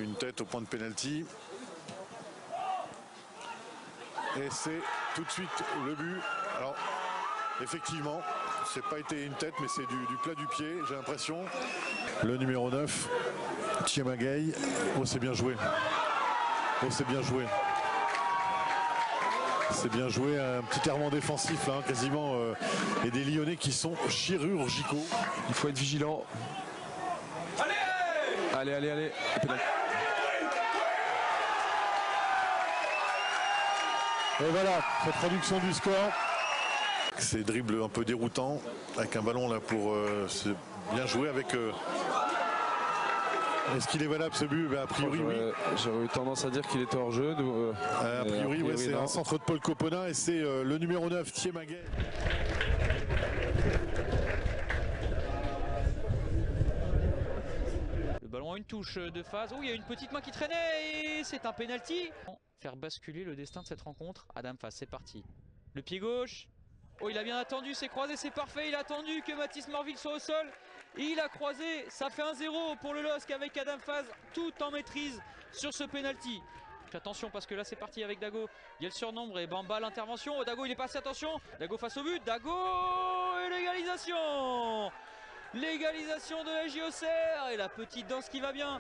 une tête au point de pénalty. Et c'est tout de suite le but. Alors, effectivement, c'est pas été une tête, mais c'est du plat du pied, j'ai l'impression. Le numéro 9, Thiemagay. Oh, c'est bien joué. Oh, c'est bien joué. C'est bien joué, un petit errement défensif là, quasiment, et des Lyonnais qui sont chirurgicaux. Il faut être vigilant. Allez, allez, allez. Et voilà, cette traduction du score. Ces dribbles un peu déroutants, avec un ballon là pour bien jouer avec... Est-ce qu'il est valable ce but? A priori, oui. J'aurais eu tendance à dire qu'il était hors jeu. A priori, ouais, c'est un centre de Paul Copona et c'est le numéro 9, Thiemagay. Le ballon a une touche de phase. Oh, il y a une petite main qui traînait et c'est un penalty. Faire basculer le destin de cette rencontre. Adam Faz, c'est parti. Le pied gauche. Oh, il a bien attendu, c'est croisé, c'est parfait. Il a attendu que Mathis Morville soit au sol. Et il a croisé. Ça fait 1-0 pour le LOSC avec Adam Faz, tout en maîtrise sur ce penalty. Attention parce que là c'est parti avec Dago. Il y a le surnombre et Bamba l'intervention. Oh, Dago il est passé, attention. Dago face au but. Dago et l'égalisation. L'égalisation de la FJ Auxerre et la petite danse qui va bien.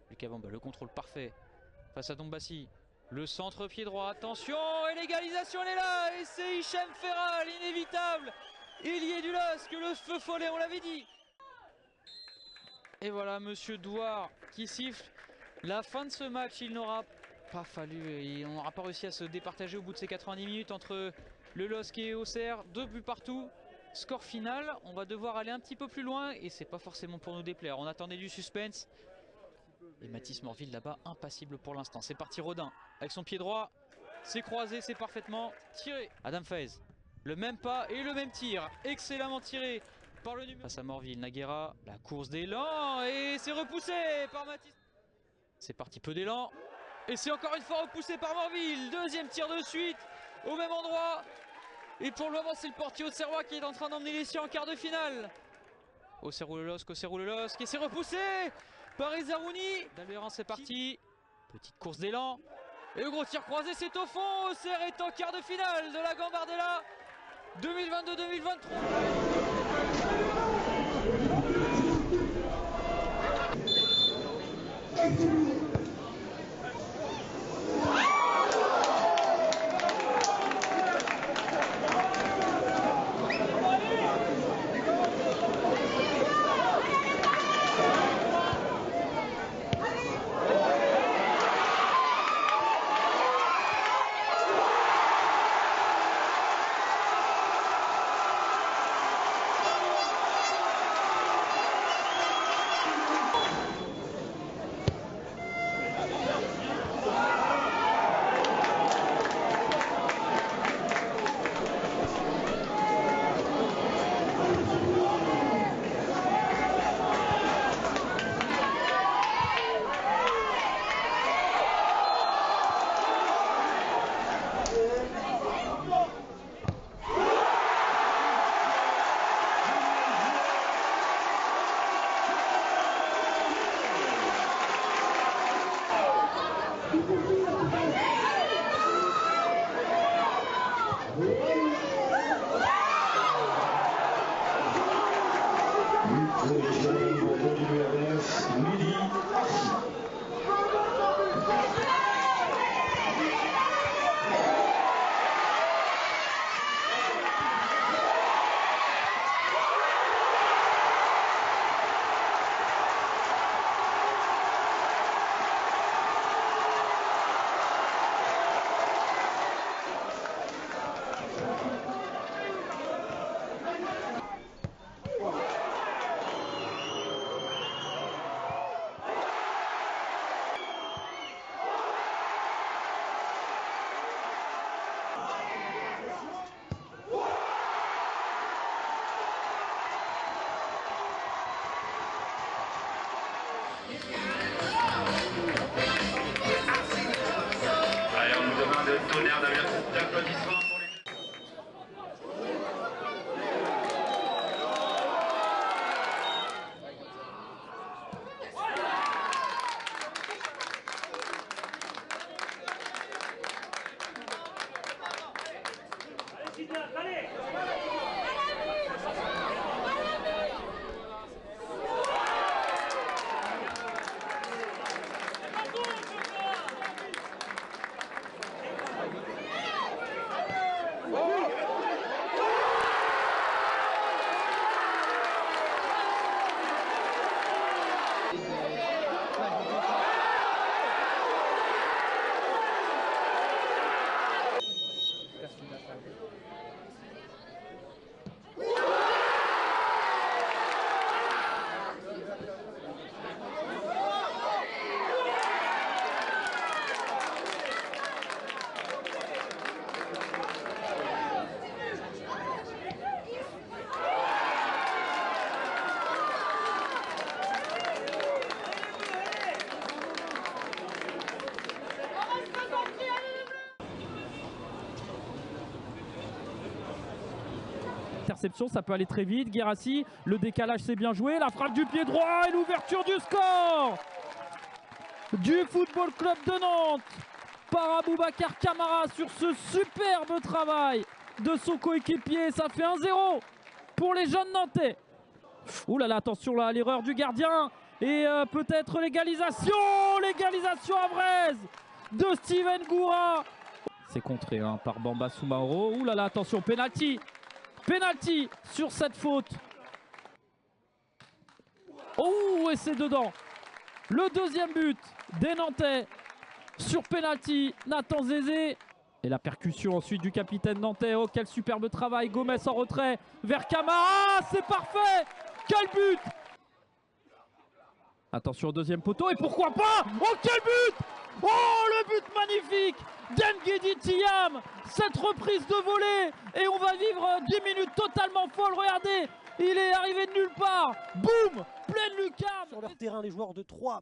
Lucas Bamba, le contrôle parfait face à Dombassi. Le centre pied droit, attention, et l'égalisation elle est là, et c'est Hicham Ferral, inévitable. Il y est du LOSC, le feu follet, on l'avait dit. Et voilà Monsieur Douard qui siffle la fin de ce match. Il n'aura pas fallu, on n'aura pas réussi à se départager au bout de ces 90 minutes entre le LOSC et Auxerre. 2 buts partout. Score final, on va devoir aller un petit peu plus loin et c'est pas forcément pour nous déplaire. On attendait du suspense. Et Mathis Morville là-bas, impassible pour l'instant. C'est parti Rodin avec son pied droit. C'est croisé, c'est parfaitement tiré. Adam Faz, le même pas et le même tir. Excellemment tiré par le numéro. Face à Morville, Naguera, la course d'élan et c'est repoussé par Mathis. C'est parti, peu d'élan. Et c'est encore une fois repoussé par Morville. Deuxième tir de suite au même endroit. Et pour le moment, c'est le portier auxerrois qui est en train d'emmener les siens en quart de finale. Auxerre ou le LOSC, Auxerre ou le LOSC. Et c'est repoussé par Ezarouni. D'Albéran, c'est parti. Petite course d'élan. Et le gros tir croisé, c'est au fond. Auxerre est en quart de finale de la Gambardella 2022-2023. tonnerre d'applaudissements pour les... Interception, ça peut aller très vite. Guérassi, le décalage c'est bien joué. La frappe du pied droit et l'ouverture du score du Football Club de Nantes par Aboubacar Kamara sur ce superbe travail de son coéquipier. Ça fait 1-0 pour les jeunes Nantais. Ouh là là, attention là, l'erreur du gardien. Et peut-être l'égalisation. L'égalisation à Vraise de Steven Goura. C'est contré hein, par Bamba Soumaoro. Ouh là là, attention, penalty. Penalty sur cette faute. Oh, et c'est dedans. Le deuxième but des Nantais sur penalty. Nathan Zézé. Et la percussion ensuite du capitaine nantais. Oh, quel superbe travail. Gomez en retrait vers Kamara. C'est parfait. Quel but. Attention au deuxième poteau. Et pourquoi pas. Oh, quel but. Oh, le but magnifique d'Nguedi Thiam. Cette reprise de volée. Et on va vivre 10 minutes totalement folles. Regardez, il est arrivé de nulle part. Boum, pleine lucarne. Sur leur terrain, les joueurs de Troyes,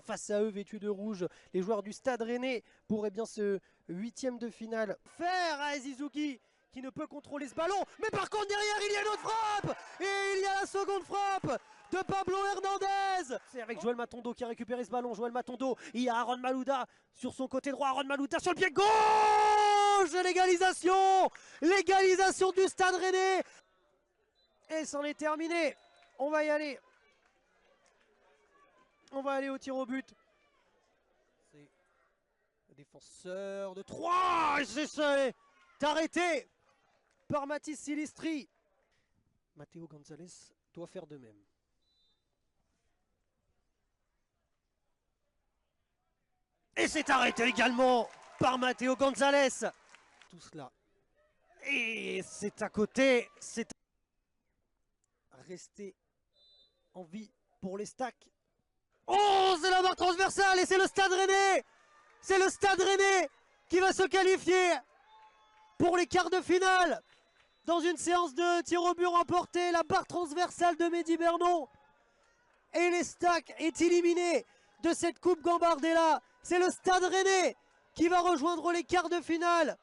face à eux, vêtus de rouge, les joueurs du Stade Rennais pour bien ce huitième de finale. Faire à Azizuki qui ne peut contrôler ce ballon. Mais par contre, derrière, il y a une autre frappe. Et il y a la seconde frappe de Pablo Hernandez. C'est avec Joël Matondo qui a récupéré ce ballon. Joël Matondo, il y a Aaron Malouda sur son côté droit. Aaron Malouda sur le pied gauche. L'égalisation. L'égalisation du Stade Rennais. Et c'en est terminé. On va y aller. On va aller au tir au but. C'est le défenseur de Troyes. Et c'est arrêté par Mathis Silistri. Matteo Gonzalez doit faire de même. Et c'est arrêté également par Matteo Gonzalez. Tout cela. Et c'est à côté. C'est resté en vie pour les stacks. Oh, c'est la barre transversale et c'est le Stade Rennais. C'est le Stade Rennais qui va se qualifier pour les quarts de finale. Dans une séance de tir au but remporté, la barre transversale de Mehdi Bernon. Et les stacks est éliminé de cette Coupe Gambardella. C'est le Stade Rennais qui va rejoindre les quarts de finale.